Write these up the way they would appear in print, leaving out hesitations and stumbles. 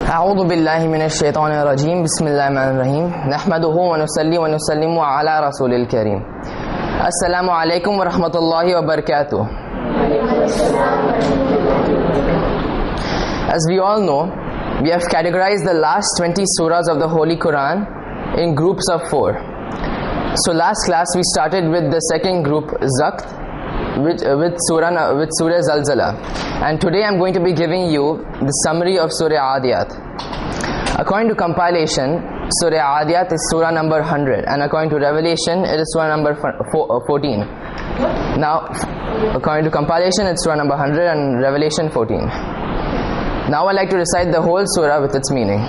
أعوذ بالله من الشيطان الرجيم بسم الله الرحمن الرحيم نحمده ونصلي ونسلم على رسول الكريم السلام عليكم ورحمة الله وبركاته. As we all know, we have categorized the last 20 surahs of the Holy Quran in groups of 4. So last class we started with the second group, Zakt, with Surah Zalzala, and today I am going to be giving you the summary of Surah Aadiyat. According to compilation, Surah Aadiyat is Surah number 100, and according to revelation it is Surah number 14. Now, according to compilation it's Surah number 100 and revelation 14. Now I like to recite the whole surah with its meaning.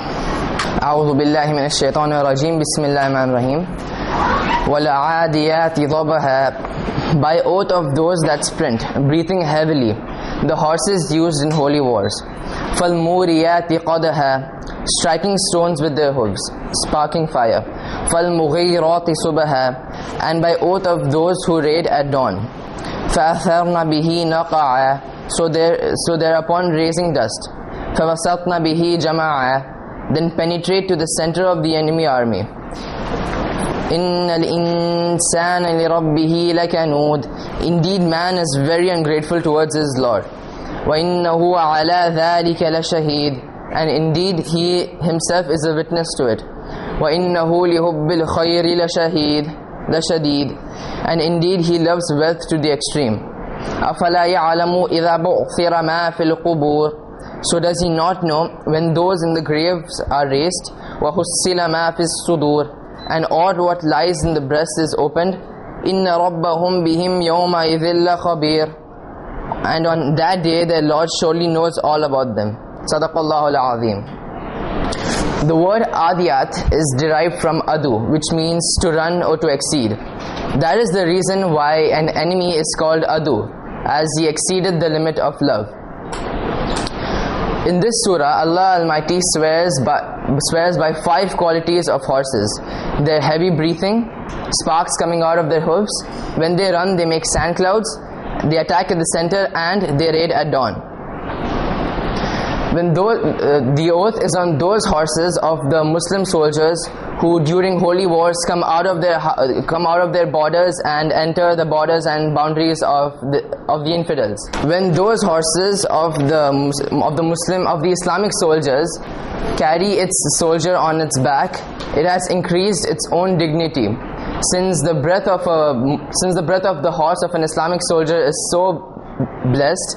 أعوذ بالله من الشيطان الرجيم بسم الله الرحمن الرحيم وَالْعَادِيَاتِ ضَبْحًا. By oath of those that sprint, breathing heavily, the horses used in holy wars. فَالْمُورِيَاتِ قَدْحًا. Striking stones with their hooves, sparking fire. فَالْمُغِيرَاتِ صُبْحًا. And by oath of those who raid at dawn. فَأَثَرْنَ بِهِ نَقْعًا. So thereupon raising dust. فَوَسَطْنَ بِهِ جَمَعًا. Then penetrate to the center of the enemy army. إِنَّ الْإِنسَانَ لِرَبِّهِ لَكَنُودٌ. Indeed, man is very ungrateful towards his Lord. وَإِنَّهُ عَلَى ذَلِكَ لَشَهِيدٌ. And indeed, he himself is a witness to it. وَإِنَّهُ لِحُبِّ الْخَيْرِ لَشَدِيدٌ. And indeed, he loves wealth to the extreme. أَفَلَا يَعْلَمُ إِذَا بُعْثِرَ مَا فِي الْقُبُورِ. So does he not know when those in the graves are raised? وَحُصِّلَ مَا فِي الصُّدُورِ. And all what lies in the breast is opened. إِنَّ رَبَّهُمْ بِهِمْ يَوْمَئِذٍ لَخَبِيرٌ. And on that day their Lord surely knows all about them. Sadaqallahu al-Azim. The word Aadiyat is derived from Adu, which means to run or to exceed. That is the reason why an enemy is called Adu, as he exceeded the limit of love. In this surah, Allah Almighty swears by 5 qualities of horses: their heavy breathing, sparks coming out of their hooves, when they run they make sand clouds, they attack at the center, and they raid at dawn. The oath is on those horses of the Muslim soldiers who during holy wars come out of their borders and enter the borders and boundaries of the infidels. When those horses of the Islamic soldiers carry its soldier on its back, it has increased its own dignity, since the breath of the horse of an Islamic soldier is so blessed.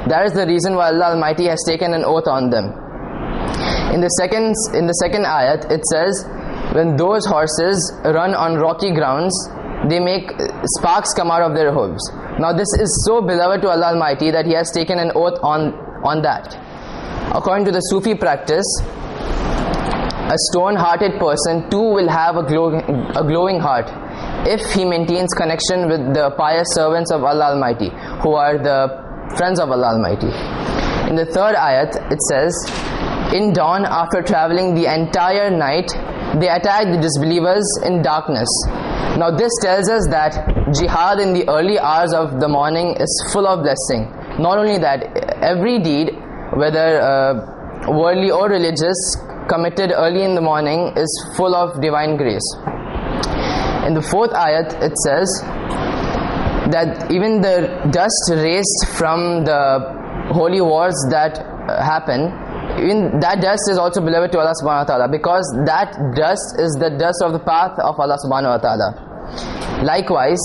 That is the reason why Allah Almighty has taken an oath on them. In the second ayat, it says, when those horses run on rocky grounds, they make sparks come out of their hooves. Now this is so beloved to Allah Almighty that He has taken an oath on that. According to the Sufi practice, a stone-hearted person too will have a glowing heart if he maintains connection with the pious servants of Allah Almighty, who are the friends of Allah Almighty. In the third ayat, it says, in dawn, after traveling the entire night, they attack the disbelievers in darkness. Now this tells us that jihad in the early hours of the morning is full of blessing. Not only that, every deed, whether worldly or religious, committed early in the morning is full of divine grace. In the fourth ayat, it says that even the dust raised from the holy wars that happen, even that dust is also beloved to Allah subhanahu wa ta'ala, because that dust is the dust of the path of Allah subhanahu wa ta'ala. Likewise,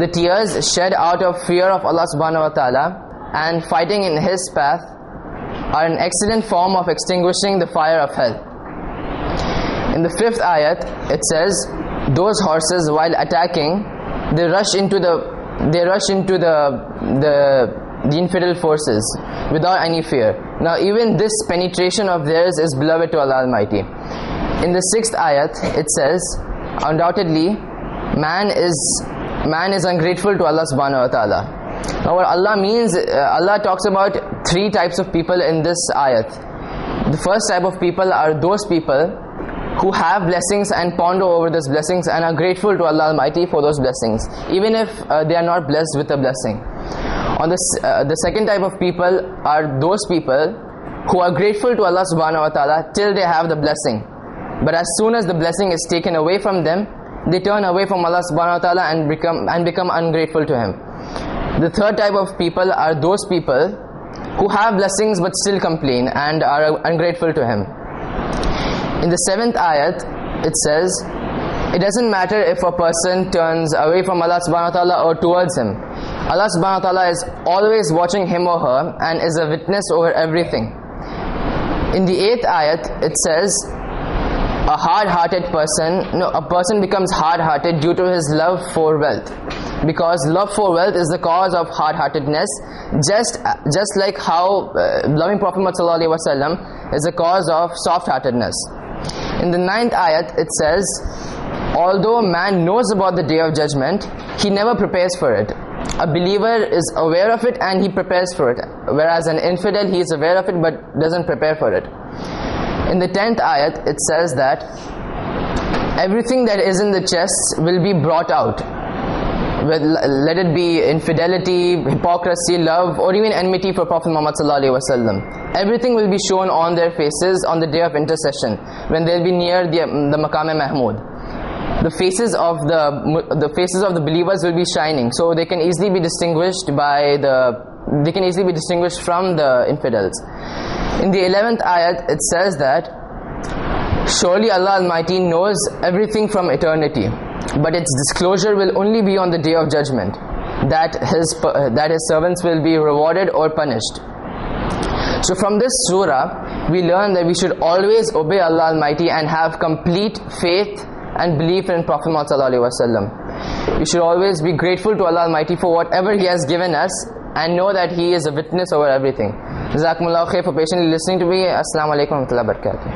the tears shed out of fear of Allah subhanahu wa ta'ala and fighting in His path are an excellent form of extinguishing the fire of hell. In the fifth ayat, it says, those horses while attacking, they rush into the infidel forces without any fear. Now even this penetration of theirs is beloved to Allah Almighty. In the sixth ayat, it says, undoubtedly man is ungrateful to Allah subhanahu wa ta'ala. Now what Allah means, Allah talks about 3 types of people in this ayat. The first type of people are those people who have blessings and ponder over those blessings and are grateful to Allah Almighty for those blessings, even if they are not blessed with a blessing. On the second type of people are those people who are grateful to Allah subhanahu wa ta'ala till they have the blessing. But as soon as the blessing is taken away from them, they turn away from Allah subhanahu wa ta'ala and become ungrateful to Him. The third type of people are those people who have blessings but still complain and are ungrateful to Him. In the 7th ayat, it says, it doesn't matter if a person turns away from Allah subhanahu wa ta'ala or towards Him. Allah subhanahu wa ta'ala is always watching him or her and is a witness over everything. In the 8th ayat, it says, a person becomes hard-hearted due to his love for wealth. Because love for wealth is the cause of hard-heartedness, just like how loving Prophet Muhammad ﷺ is the cause of soft-heartedness. In the 9th ayat, it says, although man knows about the day of judgment, he never prepares for it. A believer is aware of it and he prepares for it, whereas an infidel, he is aware of it but doesn't prepare for it. In the 10th ayat, it says that everything that is in the chests will be brought out. Let it be infidelity, hypocrisy, love, or even enmity for Prophet Muhammad ﷺ. Everything will be shown on their faces on the day of intercession, when they'll be near the Maqam-e-Mahmud. The faces of the believers will be shining, so they can easily be distinguished from the infidels. In the 11th ayat, it says that surely Allah Almighty knows everything from eternity, but its disclosure will only be on the day of judgment, that His servants will be rewarded or punished. So from this surah, we learn that we should always obey Allah Almighty and have complete faith and belief in Prophet Muhammad ﷺ. We should always be grateful to Allah Almighty for whatever He has given us and know that He is a witness over everything. Jazakumullahu khair for patiently listening to me. Assalamu alaikum wa rahmatullahi wa barakatuh.